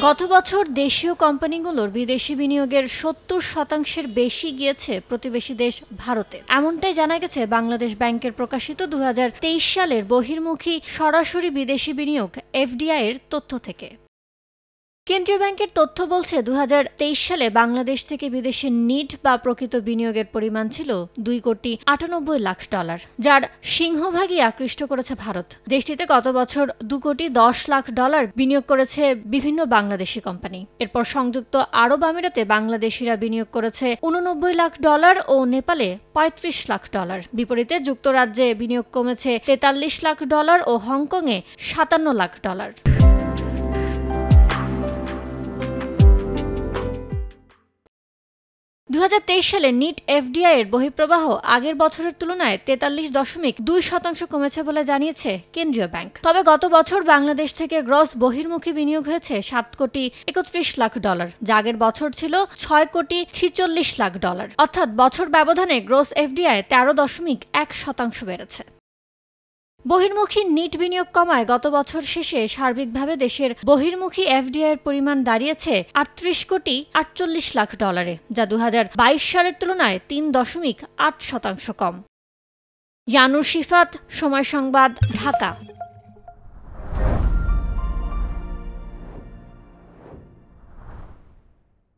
গত বছর দেশীয় কোম্পানিগুলোর বিদেশি বিনিয়োগের ৭০% বেশি গিয়েছে প্রতিবেশী দেশ ভারতে। এমনটাই জানা গেছে বাংলাদেশ ব্যাংকের প্রকাশিত ২০২৩ সালের বহির্মুখী সরাসরি বিদেশি বিনিয়োগ এফডিআই এর তথ্য থেকে। কেন্দ্রীয় ব্যাংকের তথ্য বলছে ২০২৩ সালে বাংলাদেশ থেকে বিদেশে নিট বা প্রকৃত বিনিয়োগের পরিমাণ ছিল $২,৯৮,০০,০০০, যার সিংহভাগই আকৃষ্ট করেছে ভারত। দেশটিতে গত বছর $২,১০,০০,০০০ বিনিয়োগ করেছে বিভিন্ন বাংলাদেশি কোম্পানি। এরপর সংযুক্ত আরব আমিরাতে বাংলাদেশিরা বিনিয়োগ করেছে $৮৯,০০,০০০ ও নেপালে $৩৫,০০,০০০। বিপরীতে যুক্তরাজ্যে বিনিয়োগ কমেছে $৪৩,০০,০০০ ও হংকংয়ে $৫৭,০০,০০০। ২০২৩ সালে নিট এফডিআই এর বহিঃপ্রবাহ আগের বছরের তুলনায় ৪৩.২% কমেছে বলে জানিয়েছে কেন্দ্রীয় ব্যাংক। তবে গত বছর বাংলাদেশ থেকে গ্রস বহির্মুখী বিনিয়োগ হয়েছে $৭,৩১,০০,০০০, যা আগের বছর ছিল $৬,৪৬,০০,০০০, অর্থাৎ বছর ব্যবধানে গ্রস এফডিআই ১৩.১% বেড়েছে। বহির্মুখী নিট বিনিয়োগ কমায় গত বছর শেষে সার্বিকভাবে দেশের বহির্মুখী এফডিআই এর পরিমাণ দাঁড়িয়েছে $৩৮,৪৮,০০,০০০, যা ২০২২ সালের তুলনায় ৩.৮% কম। ইয়ানুর শিফাত, সময় সংবাদ, ঢাকা।